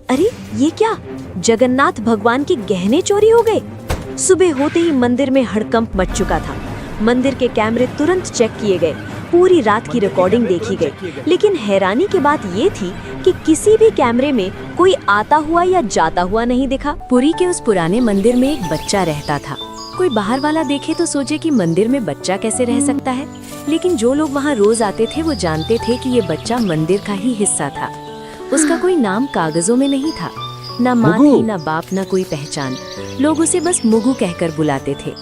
अरे ये क्या, जगन्नाथ भगवान के गहने चोरी हो गए। सुबह होते ही मंदिर में हड़कंप मच चुका था। मंदिर के कैमरे तुरंत चेक किए गए, पूरी रात की रिकॉर्डिंग देखी गई, लेकिन हैरानी की बात ये थी कि किसी भी कैमरे में कोई आता हुआ या जाता हुआ नहीं दिखा। पुरी के उस पुराने मंदिर में एक बच्चा रहता था। कोई बाहर वाला देखे तो सोचे कि मंदिर में बच्चा कैसे रह सकता है, लेकिन जो लोग वहाँ रोज आते थे वो जानते थे कि ये बच्चा मंदिर का ही हिस्सा था। उसका कोई नाम कागजों में नहीं था, ना माँ थी, ना बाप, ना कोई पहचान। लोग उसे बस मुगु कहकर बुलाते थे।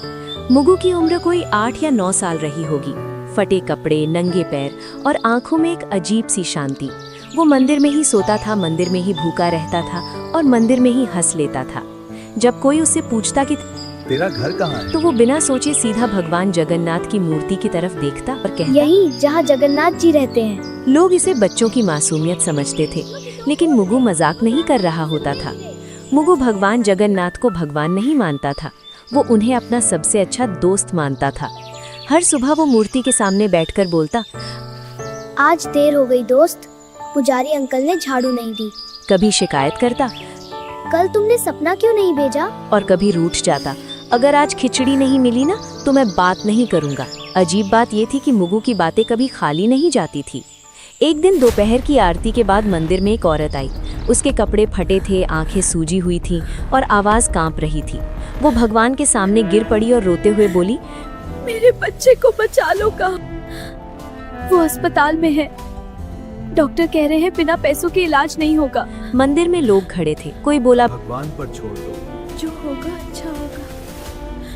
मुगु की उम्र कोई 8 या 9 साल रही होगी। फटे कपड़े, नंगे पैर और आंखों में एक अजीब सी शांति। वो मंदिर में ही सोता था, मंदिर में ही भूखा रहता था और मंदिर में ही हंस लेता था। जब कोई उससे पूछता कि तेरा घर कहाँ है, तो वो बिना सोचे सीधा भगवान जगन्नाथ की मूर्ति की तरफ देखता और कहता, यही जहाँ जगन्नाथ जी रहते हैं। लोग इसे बच्चों की मासूमियत समझते थे, लेकिन मुगु मजाक नहीं कर रहा होता था। मुगु भगवान जगन्नाथ को भगवान नहीं मानता था, वो उन्हें अपना सबसे अच्छा दोस्त मानता था। हर सुबह वो मूर्ति के सामने बैठकर बोलता, आज देर हो गई दोस्त, पुजारी अंकल ने झाड़ू नहीं दी। कभी शिकायत करता, कल तुमने सपना क्यों नहीं भेजा? और कभी रूठ जाता, अगर आज खिचड़ी नहीं मिली ना तो मैं बात नहीं करूंगा। अजीब बात ये थी कि मुगु की बातें कभी खाली नहीं जाती थी। एक दिन दोपहर की आरती के बाद मंदिर में एक औरत आई। उसके कपड़े फटे थे, आंखें सूजी हुई थीं और आवाज कांप रही थी। वो भगवान के सामने गिर पड़ी और रोते हुए बोली, मेरे बच्चे को बचा लो। कहाँ? वो अस्पताल में है, डॉक्टर कह रहे हैं बिना पैसों के इलाज नहीं होगा। मंदिर में लोग खड़े थे। कोई बोला, भगवान पर छोड़ दो, जो होगा अच्छा होगा।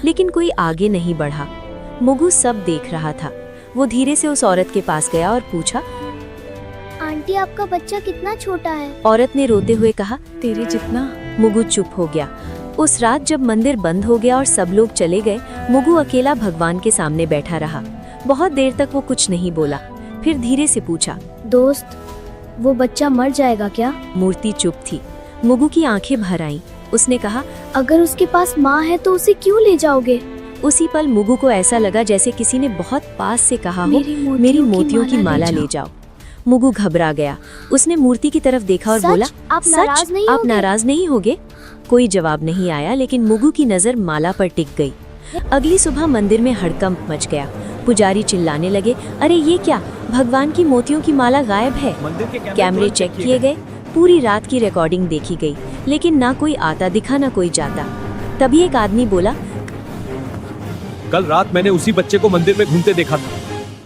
लेकिन कोई आगे नहीं बढ़ा। मुगु सब देख रहा था। वो धीरे से उस औरत के पास गया और पूछा, आंटी आपका बच्चा कितना छोटा है? औरत ने रोते हुए कहा, तेरे जितना। मुगु चुप हो गया। उस रात जब मंदिर बंद हो गया और सब लोग चले गए, मुगु अकेला भगवान के सामने बैठा रहा। बहुत देर तक वो कुछ नहीं बोला, फिर धीरे से पूछा, दोस्त, वो बच्चा मर जाएगा क्या? मूर्ति चुप थी। मुगु की आंखें भर आईं। उसने कहा, अगर उसके पास माँ है तो उसे क्यों ले जाओगे? उसी पल मुगु को ऐसा लगा जैसे किसी ने बहुत पास से कहा हो, मेरी मोतियों की माला ले जाओ। मुगु घबरा गया। उसने मूर्ति की तरफ देखा और बोला, आप नाराज नहीं आप होगे? नाराज नहीं होगे? कोई जवाब नहीं आया, लेकिन मुगु की नजर माला पर टिक गई। अगली सुबह मंदिर में हड़कंप मच गया। पुजारी चिल्लाने लगे, अरे ये क्या, भगवान की मोतियों की माला गायब है। मंदिर के कैमरे चेक किए गए, पूरी रात की रिकॉर्डिंग देखी गई, लेकिन ना कोई आता दिखा ना कोई जाता। तभी एक आदमी बोला, कल रात मैंने उसी बच्चे को मंदिर में घूमते देखा था।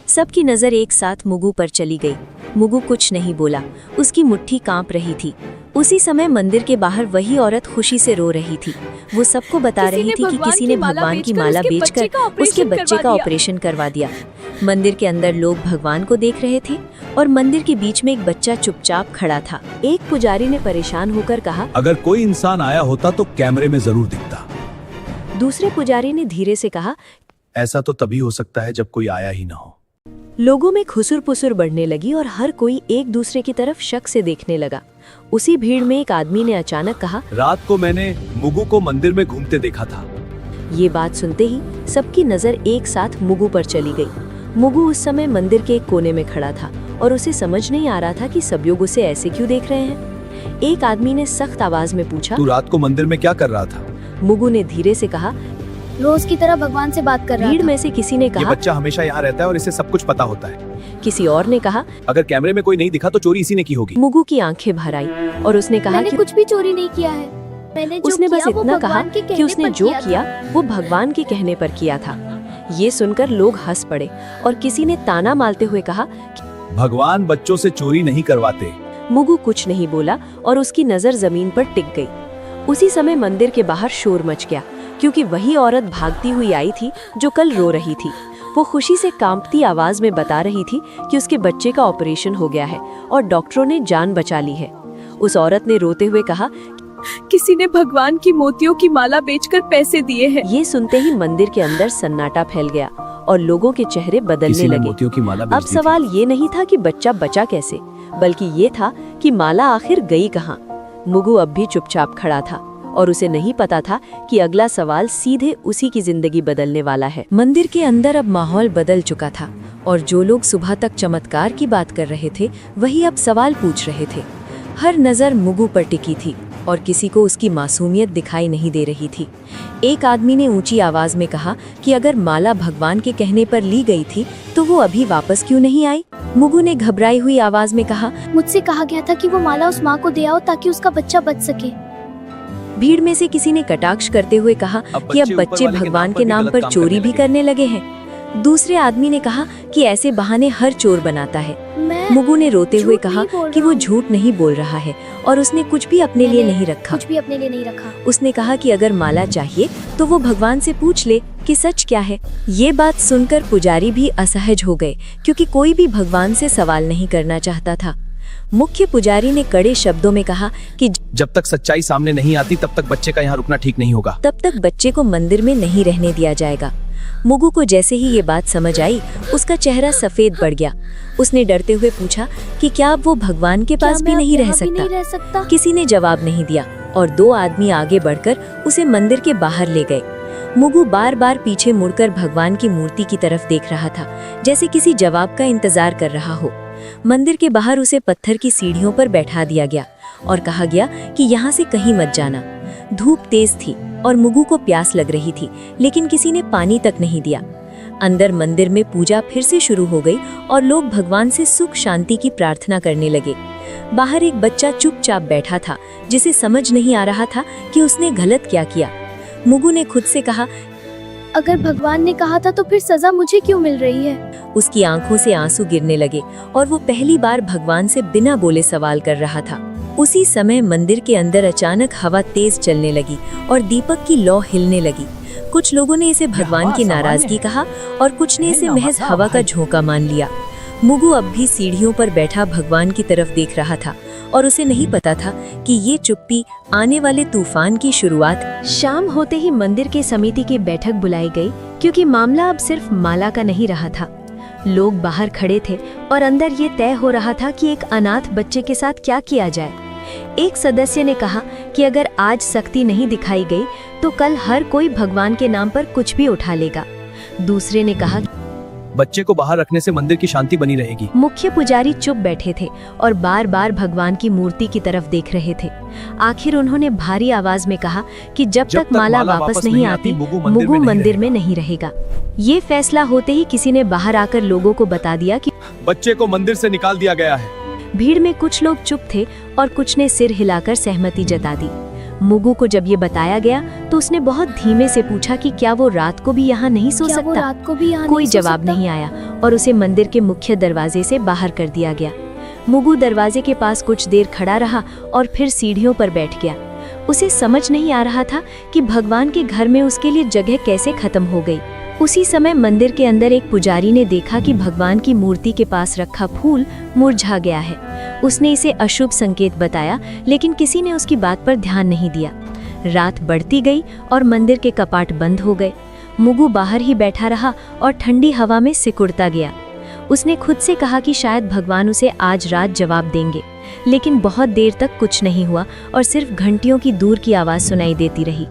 सबकी नजर एक साथ मुगु पर चली गई। मुगु कुछ नहीं बोला, उसकी मुट्ठी कांप रही थी। उसी समय मंदिर के बाहर वही औरत खुशी से रो रही थी। वो सबको बता रही थी कि किसी ने भगवान की माला बेचकर उसके बच्चे का ऑपरेशन करवा दिया। मंदिर के अंदर लोग भगवान को देख रहे थे और मंदिर के बीच में एक बच्चा चुपचाप खड़ा था। एक पुजारी ने परेशान होकर कहा, अगर कोई इंसान आया होता तो कैमरे में जरूर दिखता। दूसरे पुजारी ने धीरे से कहा, ऐसा तो तभी हो सकता है जब कोई आया ही ना हो। लोगों में खुसुर पुसुर बढ़ने लगी और हर कोई एक दूसरे की तरफ शक से देखने लगा। उसी भीड़ में एक आदमी ने अचानक कहा, रात को मैंने मुगु को मंदिर में घूमते देखा था। ये बात सुनते ही सबकी नजर एक साथ मुगु पर चली गई। मुगु उस समय मंदिर के एक कोने में खड़ा था और उसे समझ नहीं आ रहा था कि सब लोग उसे ऐसे क्यों देख रहे हैं। एक आदमी ने सख्त आवाज में पूछा, तू रात को मंदिर में क्या कर रहा था? मुगु ने धीरे से कहा, रोज की तरह भगवान से बात कर रहा भीड़ था। में से किसी ने ये कहा, बच्चा हमेशा यहाँ रहता है और इसे सब कुछ पता होता है। किसी और ने कहा। अगर कैमरे में कोई नहीं दिखा तो चोरी इसी ने की होगी। मुगु की आंखें भर आई और उसने कहा मैंने कि कुछ भी चोरी नहीं किया है। मैंने जो उसने बस किया वो इतना कहा भगवान के कि कहने उसने पर जो था। किया वो भगवान के कहने पर किया था। ये सुनकर लोग हंस पड़े और किसी ने ताना मारते हुए कहा, भगवान बच्चों से चोरी नहीं करवाते। मुगु कुछ नहीं बोला और उसकी नजर जमीन पर टिक गई। उसी समय मंदिर के बाहर शोर मच गया, क्योंकि वही औरत भागती हुई आई थी जो कल रो रही थी। वो खुशी से कांपती आवाज में बता रही थी कि उसके बच्चे का ऑपरेशन हो गया है और डॉक्टरों ने जान बचा ली है। उस औरत ने रोते हुए कहा, किसी ने भगवान की मोतियों की माला बेचकर पैसे दिए हैं। ये सुनते ही मंदिर के अंदर सन्नाटा फैल गया और लोगों के चेहरे बदलने किसी ने लगे। मोतियों की माला बेच अब दी थी। सवाल ये नहीं था कि बच्चा बचा कैसे, बल्कि ये था कि माला आखिर गई कहाँ। मुगु अब भी चुपचाप खड़ा था और उसे नहीं पता था कि अगला सवाल सीधे उसी की जिंदगी बदलने वाला है। मंदिर के अंदर अब माहौल बदल चुका था और जो लोग सुबह तक चमत्कार की बात कर रहे थे वही अब सवाल पूछ रहे थे। हर नज़र मुगु पर टिकी थी और किसी को उसकी मासूमियत दिखाई नहीं दे रही थी। एक आदमी ने ऊंची आवाज में कहा कि अगर माला भगवान के कहने पर ली गई थी तो वो अभी वापस क्यों नहीं आई? मुगु ने घबराई हुई आवाज में कहा, मुझसे कहा गया था कि वो माला उस माँ को दे आओ ताकि उसका बच्चा बच सके। भीड़ में से किसी ने कटाक्ष करते हुए कहा कि अब बच्चे भगवान के नाम पर चोरी भी करने लगे हैं। दूसरे आदमी ने कहा कि ऐसे बहाने हर चोर बनाता है। मुगु ने रोते हुए कहा कि वो झूठ नहीं बोल रहा है और उसने कुछ भी अपने लिए नहीं रखा। उसने कहा कि अगर माला चाहिए तो वो भगवान से पूछ ले कि सच क्या है। ये बात सुनकर पुजारी भी असहज हो गए क्योंकि कोई भी भगवान से सवाल नहीं करना चाहता था। मुख्य पुजारी ने कड़े शब्दों में कहा कि जब तक सच्चाई सामने नहीं आती तब तक बच्चे का यहाँ रुकना ठीक नहीं होगा। तब तक बच्चे को मंदिर में नहीं रहने दिया जाएगा। मुगु को जैसे ही ये बात समझ आई, उसका चेहरा सफेद पड़ गया। उसने डरते हुए पूछा कि क्या अब वो भगवान के पास भी नहीं रह सकता? किसी ने जवाब नहीं दिया और दो आदमी आगे बढ़कर उसे मंदिर के बाहर ले गए। मुगु बार बार पीछे मुड़कर भगवान की मूर्ति की तरफ देख रहा था, जैसे किसी जवाब का इंतजार कर रहा हो। मंदिर के बाहर उसे पत्थर की सीढ़ियों पर बैठा दिया गया और कहा गया कि यहाँ से कहीं मत जाना। धूप तेज थी और मुगु को प्यास लग रही थी, लेकिन किसी ने पानी तक नहीं दिया। अंदर मंदिर में पूजा फिर से शुरू हो गई और लोग भगवान से सुख शांति की प्रार्थना करने लगे। बाहर एक बच्चा चुपचाप बैठा था, जिसे समझ नहीं आ रहा था कि उसने गलत क्या किया। मुगु ने खुद से कहा, अगर भगवान ने कहा था तो फिर सजा मुझे क्यों मिल रही है? उसकी आंखों से आंसू गिरने लगे और वो पहली बार भगवान से बिना बोले सवाल कर रहा था। उसी समय मंदिर के अंदर अचानक हवा तेज चलने लगी और दीपक की लौ हिलने लगी। कुछ लोगों ने इसे भगवान की नाराजगी कहा और कुछ ने इसे महज हवा का झोंका मान लिया। मुगु अब भी सीढ़ियों पर बैठा भगवान की तरफ देख रहा था और उसे नहीं पता था कि ये चुप्पी आने वाले तूफान की शुरुआत। शाम होते ही मंदिर के समिति की बैठक बुलाई गई क्योंकि मामला अब सिर्फ माला का नहीं रहा था। लोग बाहर खड़े थे और अंदर ये तय हो रहा था कि एक अनाथ बच्चे के साथ क्या किया जाए। एक सदस्य ने कहा कि अगर आज सख्ती नहीं दिखाई गई तो कल हर कोई भगवान के नाम पर कुछ भी उठा लेगा। दूसरे ने कहा, बच्चे को बाहर रखने से मंदिर की शांति बनी रहेगी। मुख्य पुजारी चुप बैठे थे और बार बार भगवान की मूर्ति की तरफ देख रहे थे। आखिर उन्होंने भारी आवाज में कहा कि जब तक माला वापस नहीं आती, मुगु मंदिर में नहीं रहेगा। ये फैसला होते ही किसी ने बाहर आकर लोगों को बता दिया कि बच्चे को मंदिर से निकाल दिया गया है। भीड़ में कुछ लोग चुप थे और कुछ ने सिर हिलाकर सहमति जता दी। मुगु को जब ये बताया गया तो उसने बहुत धीमे से पूछा कि क्या वो रात को भी यहाँ नहीं सो सकता? कोई जवाब नहीं आया और उसे मंदिर के मुख्य दरवाजे से बाहर कर दिया गया। मुगु दरवाजे के पास कुछ देर खड़ा रहा और फिर सीढ़ियों पर बैठ गया। उसे समझ नहीं आ रहा था कि भगवान के घर में उसके लिए जगह कैसे खत्म हो गई। उसी समय मंदिर के अंदर एक पुजारी ने देखा कि भगवान की मूर्ति के पास रखा फूल मुरझा गया है। उसने इसे अशुभ संकेत बताया, लेकिन किसी ने उसकी बात पर ध्यान नहीं दिया। रात बढ़ती गई और मंदिर के कपाट बंद हो गए। मुगु बाहर ही बैठा रहा और ठंडी हवा में सिकुड़ता गया। उसने खुद से कहा कि शायद भगवान उसे आज रात जवाब देंगे, लेकिन बहुत देर तक कुछ नहीं हुआ और सिर्फ घंटियों की दूर की आवाज सुनाई देती रही।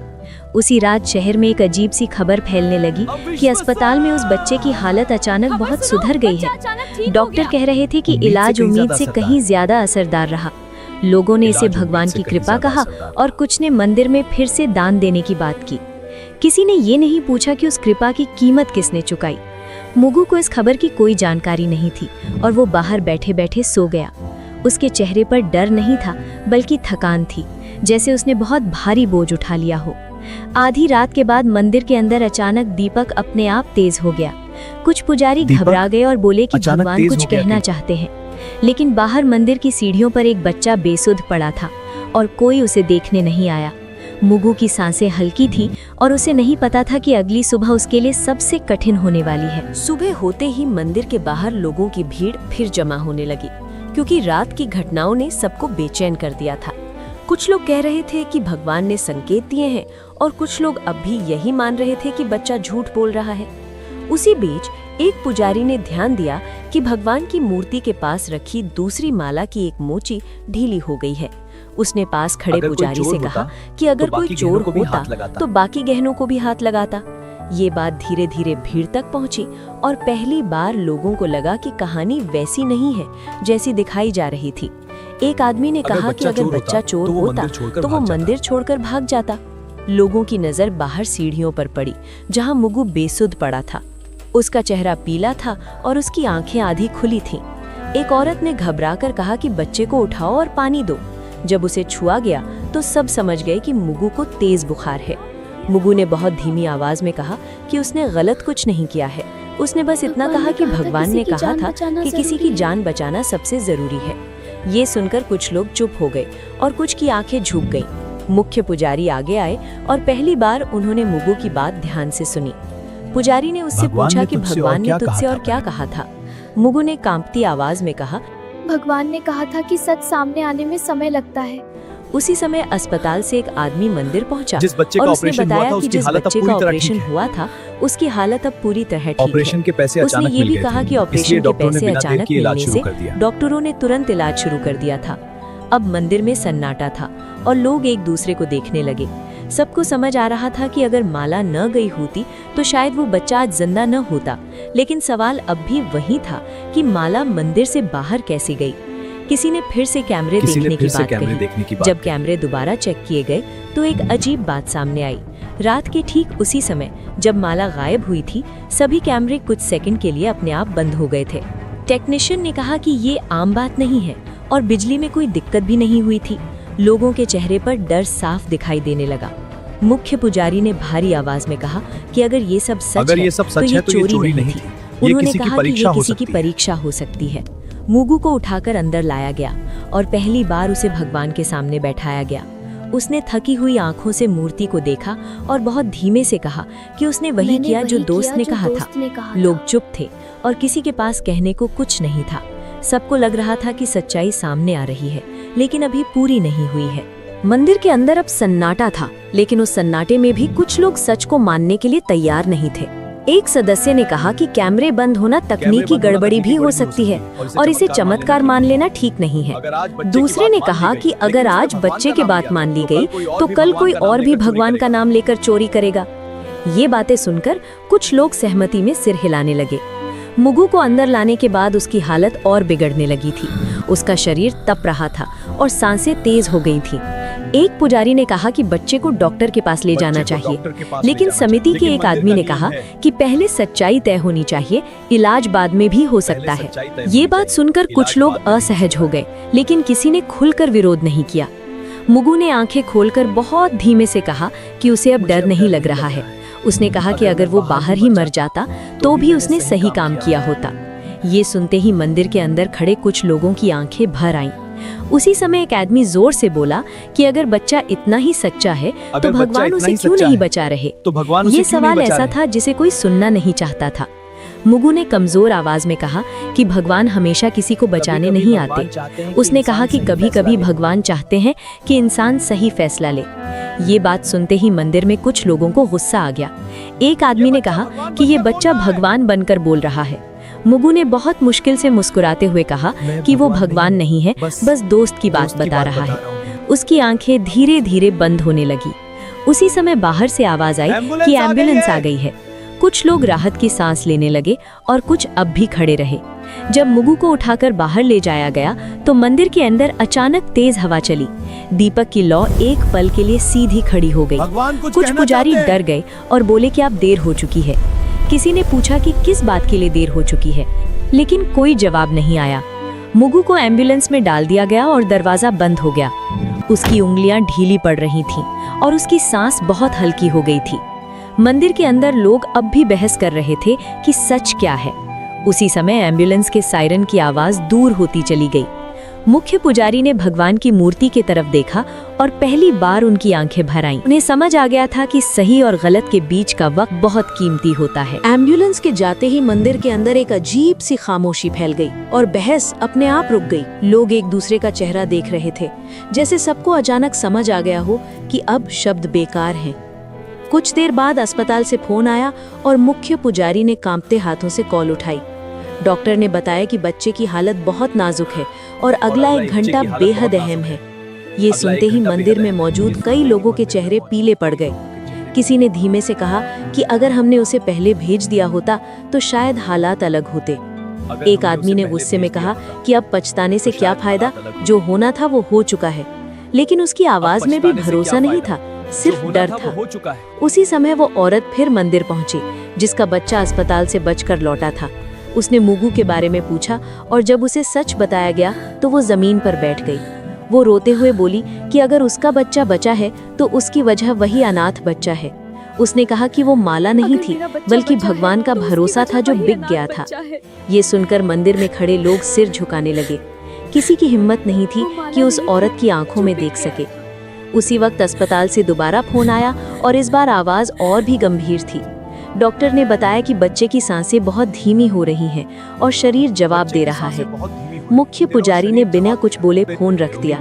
उसी रात शहर में एक अजीब सी खबर फैलने लगी कि अस्पताल में उस बच्चे की हालत अचानक बहुत सुधर गई है। डॉक्टर कह रहे थे कि इलाज उम्मीद से कहीं ज्यादा असरदार रहा। लोगों ने इसे भगवान की कृपा कहा और कुछ ने मंदिर में फिर से दान देने की बात की। किसी ने ये नहीं पूछा कि उस कृपा की कीमत किसने चुकाई। मुगु को इस खबर की कोई जानकारी नहीं थी और वो बाहर बैठे बैठे सो गया। उसके चेहरे पर डर नहीं था बल्कि थकान थी, जैसे उसने बहुत भारी बोझ उठा लिया हो। आधी रात के बाद मंदिर के अंदर अचानक दीपक अपने आप तेज हो गया। कुछ पुजारी घबरा गए और बोले कि भगवान कुछ कहना चाहते हैं, लेकिन बाहर मंदिर की सीढ़ियों पर एक बच्चा बेसुध पड़ा था और कोई उसे देखने नहीं आया। मुगु की सांसें हल्की थी और उसे नहीं पता था कि अगली सुबह उसके लिए सबसे कठिन होने वाली है। सुबह होते ही मंदिर के बाहर लोगों की भीड़ फिर जमा होने लगी, क्योंकि रात की घटनाओं ने सबको बेचैन कर दिया था। कुछ लोग कह रहे थे कि भगवान ने संकेत दिए हैं और कुछ लोग अब भी यही मान रहे थे कि बच्चा झूठ बोल रहा है। उसी बीच एक पुजारी ने ध्यान दिया कि भगवान की मूर्ति के पास रखी दूसरी माला की एक मोची ढीली हो गई है। उसने पास खड़े पुजारी से कहा कि अगर कोई चोर होता तो बाकी गहनों को भी हाथ लगाता। ये बात धीरे धीरे भीड़ तक पहुंची और पहली बार लोगों को लगा कि कहानी वैसी नहीं है जैसी दिखाई जा रही थी। एक आदमी ने कहा कि अगर बच्चा चोर होता तो वो मंदिर छोड़कर भाग जाता। लोगों की नजर बाहर सीढ़ियों पर पड़ी जहां मुगु बेसुध पड़ा था। उसका चेहरा पीला था और उसकी आंखें आधी खुली थीं। एक औरत ने घबराकर कहा कि बच्चे को उठाओ और पानी दो। जब उसे छुआ गया तो सब समझ गए कि मुगु को तेज बुखार है। मुगु ने बहुत धीमी आवाज में कहा कि उसने गलत कुछ नहीं किया है। उसने बस इतना कहा कि भगवान ने कहा था कि किसी की जान बचाना सबसे जरूरी है। ये सुनकर कुछ लोग चुप हो गए और कुछ की आंखें झुक गईं। मुख्य पुजारी आगे आए और पहली बार उन्होंने मुगु की बात ध्यान से सुनी। पुजारी ने उससे पूछा कि भगवान ने तुझसे और क्या कहा था। मुगु ने कांपती आवाज में कहा, भगवान ने कहा था कि सच सामने आने में समय लगता है। उसी समय अस्पताल से एक आदमी मंदिर पहुंचा जिस बच्चे और का उसने ऑपरेशन हुआ बताया था कि उसकी जिस हालत अब बच्चे पूरी का तरह ऑपरेशन ठीक है। हुआ था उसकी हालत अब पूरी तरह ठीक ऑपरेशन है। के पैसे उसने अचानक ये मिल भी गए कहा थे, कि ऑपरेशन इसलिए के डॉक्टरों ने पैसे बिना देर अचानक किए इलाज मिलने शुरू से कर दिया। डॉक्टरों ने तुरंत इलाज शुरू कर दिया था। अब मंदिर में सन्नाटा था और लोग एक दूसरे को देखने लगे। सबको समझ आ रहा था कि अगर माला न गई होती तो शायद वो बच्चा आज जिंदा न होता। लेकिन सवाल अब भी वही था कि माला मंदिर से बाहर कैसे गई। किसी ने फिर से कैमरे देखने की बात कही। जब कैमरे दोबारा चेक किए गए तो एक अजीब बात सामने आई। रात के ठीक उसी समय जब माला गायब हुई थी, सभी कैमरे कुछ सेकंड के लिए अपने आप बंद हो गए थे। टेक्नीशियन ने कहा कि ये आम बात नहीं है और बिजली में कोई दिक्कत भी नहीं हुई थी। लोगों के चेहरे पर डर साफ दिखाई देने लगा। मुख्य पुजारी ने भारी आवाज में कहा कि अगर ये सब सच है तो ये चोरी नहीं थी। उन्होंने कहा कि ये किसी की परीक्षा हो सकती है। मुगु को उठाकर अंदर लाया गया और पहली बार उसे भगवान के सामने बैठाया गया। उसने थकी हुई आंखों से मूर्ति को देखा और बहुत धीमे से कहा कि उसने वही किया जो दोस्त ने कहा था। लोग चुप थे और किसी के पास कहने को कुछ नहीं था। सबको लग रहा था कि सच्चाई सामने आ रही है, लेकिन अभी पूरी नहीं हुई है। मंदिर के अंदर अब सन्नाटा था, लेकिन उस सन्नाटे में भी कुछ लोग सच को मानने के लिए तैयार नहीं थे। एक सदस्य ने कहा कि कैमरे बंद होना तकनीकी गड़बड़ी भी हो सकती है और इसे चमत्कार मान लेना ठीक नहीं है। दूसरे ने कहा कि अगर आज बच्चे की बात मान ली गई तो कल कोई और भी भगवान का नाम लेकर चोरी करेगा। ये बातें सुनकर कुछ लोग सहमति में सिर हिलाने लगे। मुगु को अंदर लाने के बाद उसकी हालत और बिगड़ने लगी थी। उसका शरीर तप रहा था और सांसें तेज हो गई थी। एक पुजारी ने कहा कि बच्चे को डॉक्टर के पास ले जाना चाहिए, लेकिन समिति के एक आदमी ने कहा कि पहले सच्चाई तय होनी चाहिए, इलाज बाद में भी हो सकता है। ये बात सुनकर कुछ लोग असहज हो गए, लेकिन किसी ने खुलकर विरोध नहीं किया। मुगु ने आंखें खोलकर बहुत धीमे से कहा कि उसे अब डर नहीं लग रहा है। उसने कहा कि अगर वो बाहर ही मर जाता तो भी उसने सही काम किया होता। ये सुनते ही मंदिर के अंदर खड़े कुछ लोगों की आंखें भर आईं। उसी समय एक आदमी जोर से बोला कि अगर बच्चा इतना ही सच्चा है तो भगवान उसे क्यों नहीं बचा रहे। ये सवाल ऐसा था जिसे कोई सुनना नहीं चाहता था। मुगु ने कमजोर आवाज में कहा कि भगवान हमेशा किसी को बचाने नहीं आते। उसने कहा कि कभी-कभी भगवान चाहते हैं कि इंसान सही फैसला ले। ये बात सुनते ही मंदिर में कुछ लोगों को गुस्सा आ गया। एक आदमी ने कहा कि ये बच्चा भगवान बनकर बोल रहा है। मुगु ने बहुत मुश्किल से मुस्कुराते हुए कहा कि वो भगवान नहीं है, बस दोस्त की बात बता रहा है। उसकी आंखें धीरे धीरे बंद होने लगी। उसी समय बाहर से आवाज आई कि एम्बुलेंस आ गई है। कुछ लोग राहत की सांस लेने लगे और कुछ अब भी खड़े रहे। जब मुगु को उठाकर बाहर ले जाया गया तो मंदिर के अंदर अचानक तेज हवा चली। दीपक की लौ एक पल के लिए सीधी खड़ी हो गई। कुछ पुजारी डर गए और बोले कि अब देर हो चुकी है। किसी ने पूछा कि किस बात के लिए देर हो चुकी है, लेकिन कोई जवाब नहीं आया। मुगु को एम्बुलेंस में डाल दिया गया और दरवाजा बंद हो गया। उसकी उंगलियां ढीली पड़ रही थीं और उसकी सांस बहुत हल्की हो गई थी। मंदिर के अंदर लोग अब भी बहस कर रहे थे कि सच क्या है। उसी समय एम्बुलेंस के सायरन की आवाज दूर होती चली गई। मुख्य पुजारी ने भगवान की मूर्ति की तरफ देखा और पहली बार उनकी आंखें भर आईं। उन्हें समझ आ गया था कि सही और गलत के बीच का वक्त बहुत कीमती होता है। एम्बुलेंस के जाते ही मंदिर के अंदर एक अजीब सी खामोशी फैल गई और बहस अपने आप रुक गई। लोग एक दूसरे का चेहरा देख रहे थे, जैसे सबको अचानक समझ आ गया हो कि अब शब्द बेकार हैं। कुछ देर बाद अस्पताल से फोन आया और मुख्य पुजारी ने कांपते हाथों से कॉल उठाई। डॉक्टर ने बताया कि बच्चे की हालत बहुत नाजुक है और अगला 1 घंटा बेहद अहम है। ये सुनते ही मंदिर में मौजूद कई लोगों के चेहरे पीले पड़ गए। किसी ने धीमे से कहा कि अगर हमने उसे पहले भेज दिया होता तो शायद हालात अलग होते। एक आदमी ने गुस्से में कहा कि अब पछताने से क्या फायदा, जो होना था वो हो चुका है। लेकिन उसकी आवाज में भी भरोसा नहीं था, सिर्फ डर था। हो चुका है। उसी समय वो औरत फिर मंदिर पहुंची, जिसका बच्चा अस्पताल से बचकर लौटा था। उसने मुगु के बारे में पूछा और जब उसे सच बताया गया तो वो जमीन पर बैठ गई। वो रोते हुए बोली कि अगर उसका बच्चा बचा है तो उसकी वजह वही अनाथ बच्चा है। उसने कहा कि वो माला नहीं थी, बल्कि भगवान का भरोसा था जो बिक गया था। ये सुनकर मंदिर में खड़े लोग सिर झुकाने लगे। किसी की हिम्मत नहीं थी कि उस औरत की आंखों में देख सके। उसी वक्त अस्पताल से दोबारा फोन आया और इस बार आवाज और भी गंभीर थी। डॉक्टर ने बताया कि बच्चे की सांसें बहुत धीमी हो रही हैं और शरीर जवाब दे रहा है। मुख्य पुजारी ने बिना कुछ बोले फोन रख दिया।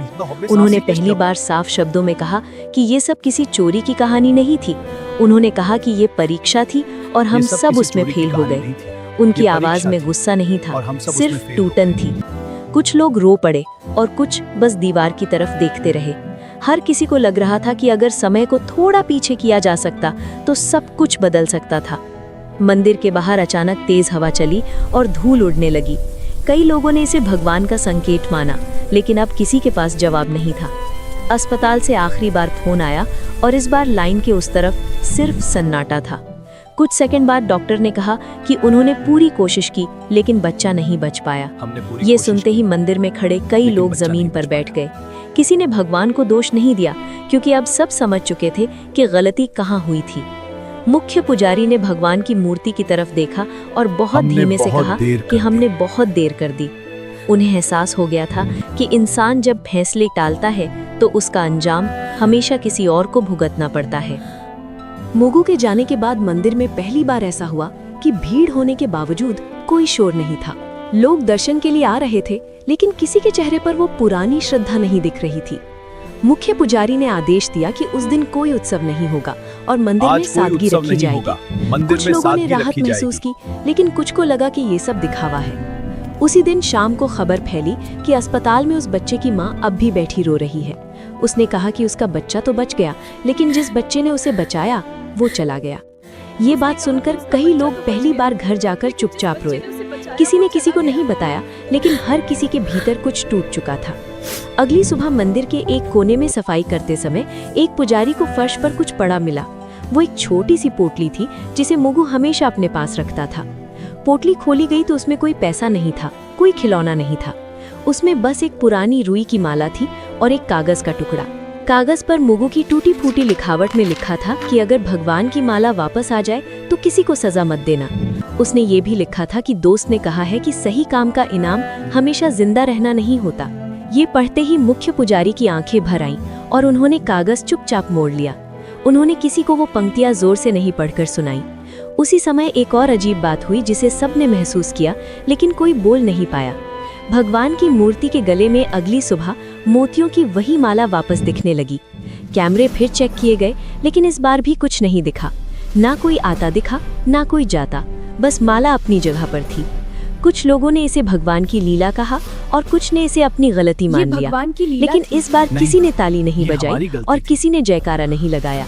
उन्होंने पहली बार साफ शब्दों में कहा कि ये सब किसी चोरी की कहानी नहीं थी। उन्होंने कहा कि ये परीक्षा थी और हम सब उसमें फेल हो गए। उनकी आवाज में गुस्सा नहीं था, सिर्फ टूटन थी। कुछ लोग रो पड़े और कुछ बस दीवार की तरफ देखते रहे। हर किसी को लग रहा था कि अगर समय को थोड़ा पीछे किया जा सकता तो सब कुछ बदल सकता था। मंदिर के बाहर अचानक तेज हवा चली और धूल उड़ने लगी। कई लोगों ने इसे भगवान का संकेत माना, लेकिन अब किसी के पास जवाब नहीं था। अस्पताल से आखिरी बार फोन आया और इस बार लाइन के उस तरफ सिर्फ सन्नाटा था। कुछ सेकंड बाद डॉक्टर ने कहा कि उन्होंने पूरी कोशिश की, लेकिन बच्चा नहीं बच पाया। ये सुनते ही मंदिर में खड़े कई लोग जमीन पर बैठ गए। किसी ने भगवान को दोष नहीं दिया, क्योंकि अब सब समझ चुके थे कि गलती कहाँ हुई थी। मुख्य पुजारी ने भगवान की मूर्ति की तरफ देखा और बहुत धीमे से कहा कि हमने बहुत देर कर दी। उन्हें एहसास हो गया था कि इंसान जब फैसले टालता है तो उसका अंजाम हमेशा किसी और को भुगतना पड़ता है। मुगु के जाने के बाद मंदिर में पहली बार ऐसा हुआ कि भीड़ होने के बावजूद कोई शोर नहीं था। लोग दर्शन के लिए आ रहे थे, लेकिन किसी के चेहरे पर वो पुरानी श्रद्धा नहीं दिख रही थी। मुख्य पुजारी ने आदेश दिया कि उस दिन कोई उत्सव नहीं होगा और मंदिर में सादगी रखी जाएगी। कुछ लोगों ने राहत महसूस की, लेकिन कुछ को लगा कि ये सब दिखावा है। उसी दिन शाम को खबर फैली कि अस्पताल में उस बच्चे की मां अब भी बैठी रो रही है। उसने कहा कि उसका बच्चा तो बच गया, लेकिन जिस बच्चे ने उसे बचाया वो चला गया। ये बात सुनकर कई लोग पहली बार घर जाकर चुपचाप रोए। किसी ने किसी को नहीं बताया, लेकिन हर किसी के भीतर कुछ टूट चुका था। अगली सुबह मंदिर के एक कोने में सफाई करते समय एक पुजारी को फर्श पर कुछ पड़ा मिला। वो एक छोटी सी पोटली थी जिसे मुगु हमेशा अपने पास रखता था। पोटली खोली गई तो उसमें कोई पैसा नहीं था, कोई खिलौना नहीं था। उसमें बस एक पुरानी रुई की माला थी और एक कागज का टुकड़ा। कागज पर मुगु की टूटी फूटी लिखावट में लिखा था कि अगर भगवान की माला वापस आ जाए तो किसी को सजा मत देना। उसने ये भी लिखा था कि दोस्त ने कहा है कि सही काम का इनाम हमेशा जिंदा रहना नहीं होता। ये पढ़ते ही मुख्य पुजारी की आंखें भर आईं और उन्होंने कागज चुपचाप मोड़ लिया। उन्होंने किसी को वो पंक्तियां जोर से नहीं पढ़कर सुनाई। उसी समय एक और अजीब बात हुई जिसे सबने महसूस किया, लेकिन कोई बोल नहीं पाया। भगवान की मूर्ति के गले में अगली सुबह मोतियों की वही माला वापस दिखने लगी। कैमरे फिर चेक किए गए, लेकिन इस बार भी कुछ नहीं दिखा। ना कोई आता दिखा, ना कोई जाता, बस माला अपनी जगह पर थी। कुछ लोगों ने इसे भगवान की लीला कहा और कुछ ने इसे अपनी गलती मान लिया, लेकिन इस बार किसी ने ताली नहीं बजाई और किसी ने जयकारा नहीं लगाया।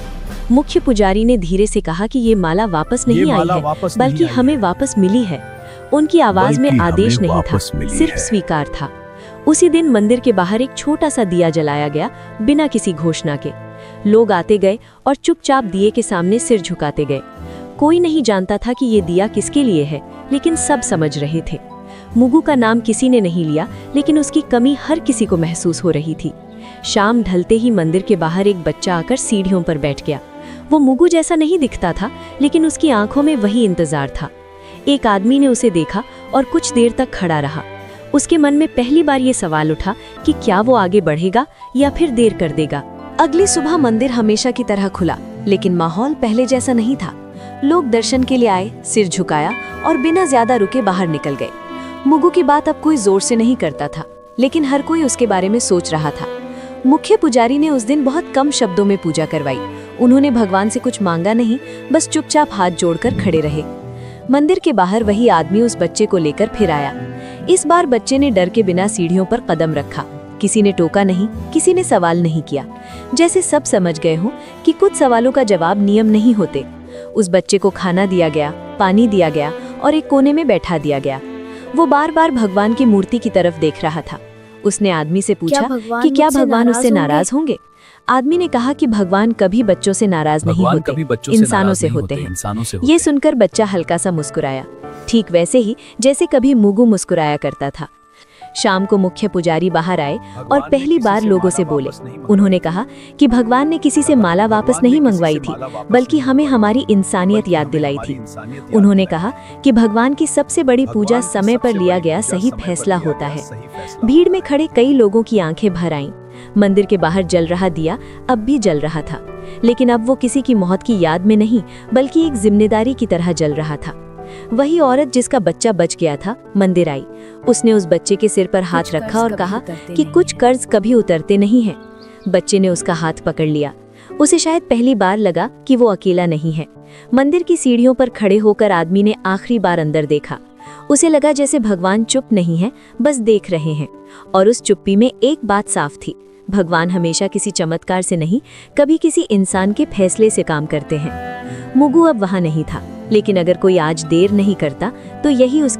मुख्य पुजारी ने धीरे से कहा कि ये माला वापस नहीं आई है, बल्कि हमें वापस मिली है। उनकी आवाज में आदेश नहीं था, सिर्फ स्वीकार था। उसी दिन मंदिर के बाहर एक छोटा सा दिया जलाया गया, बिना किसी घोषणा के। लोग आते गए और चुपचाप दिए के सामने सिर झुकाते गए। कोई नहीं जानता था कि ये दिया किसके लिए है, लेकिन सब समझ रहे थे। मुगु का नाम किसी ने नहीं लिया, लेकिन उसकी कमी हर किसी को महसूस हो रही थी। शाम ढलते ही मंदिर के बाहर एक बच्चा आकर सीढ़ियों पर बैठ गया। वो मुगु जैसा नहीं दिखता था, लेकिन उसकी आंखों में वही इंतजार था। एक आदमी ने उसे देखा और कुछ देर तक खड़ा रहा। उसके मन में पहली बार ये सवाल उठा कि क्या वो आगे बढ़ेगा या फिर देर कर देगा। अगली सुबह मंदिर हमेशा की तरह खुला, लेकिन माहौल पहले जैसा नहीं था। लोग दर्शन के लिए आए, सिर झुकाया और बिना ज्यादा रुके बाहर निकल गए। मुगु की बात अब कोई जोर से नहीं करता था, लेकिन हर कोई उसके बारे में सोच रहा था। मुख्य पुजारी ने उस दिन बहुत कम शब्दों में पूजा करवाई। उन्होंने भगवान से कुछ मांगा नहीं, बस चुपचाप हाथ जोड़कर खड़े रहे। मंदिर के बाहर वही आदमी उस बच्चे को लेकर फिर आया। इस बार बच्चे ने डर के बिना सीढ़ियों पर कदम रखा। किसी ने टोका नहीं, किसी ने सवाल नहीं किया। जैसे सब समझ गए हों कि कुछ सवालों का जवाब नियम नहीं होते। उस बच्चे को खाना दिया गया, पानी दिया गया और एक कोने में बैठा दिया गया। वो बार बार भगवान की मूर्ति की तरफ देख रहा था। उसने आदमी से पूछा भगवान कि क्या मुझसे भगवान नाराज उससे होंगे? नाराज होंगे। आदमी ने कहा कि भगवान कभी बच्चों से नाराज नहीं भगवान होते, कभी बच्चों से इंसानों नाराज से नहीं होते हैं। इंसानों से ये सुनकर बच्चा हल्का सा मुस्कुराया, ठीक वैसे ही जैसे कभी मुगु मुस्कुराया करता था। शाम को मुख्य पुजारी बाहर आए और पहली बार लोगों से बोले। उन्होंने कहा कि भगवान ने किसी से माला वापस नहीं मंगवाई थी, बल्कि हमें हमारी इंसानियत याद दिलाई थी। उन्होंने कहा कि भगवान की सबसे बड़ी पूजा समय पर लिया गया सही फैसला होता है। भीड़ में खड़े कई लोगों की आंखें भर आईं। मंदिर के बाहर जल रहा दिया अब भी जल रहा था, लेकिन अब वो किसी की मौत की याद में नहीं, बल्कि एक जिम्मेदारी की तरह जल रहा था। वही औरत जिसका बच्चा बच गया था मंदिर आई। उसने उस बच्चे के सिर पर हाथ रखा और कहा कि कुछ कर्ज कभी उतरते नहीं हैं। बच्चे ने उसका हाथ पकड़ लिया। उसे शायद पहली बार लगा कि वो अकेला नहीं है। मंदिर की सीढ़ियों पर खड़े होकर आदमी ने आखिरी बार अंदर देखा। उसे लगा जैसे भगवान चुप नहीं है, बस देख रहे हैं। और उस चुप्पी में एक बात साफ थी, भगवान हमेशा किसी चमत्कार से नहीं, कभी किसी इंसान के फैसले से काम करते हैं। मुगु अब वहां नहीं था, लेकिन अगर कोई आज देर नहीं करता तो यही उसकी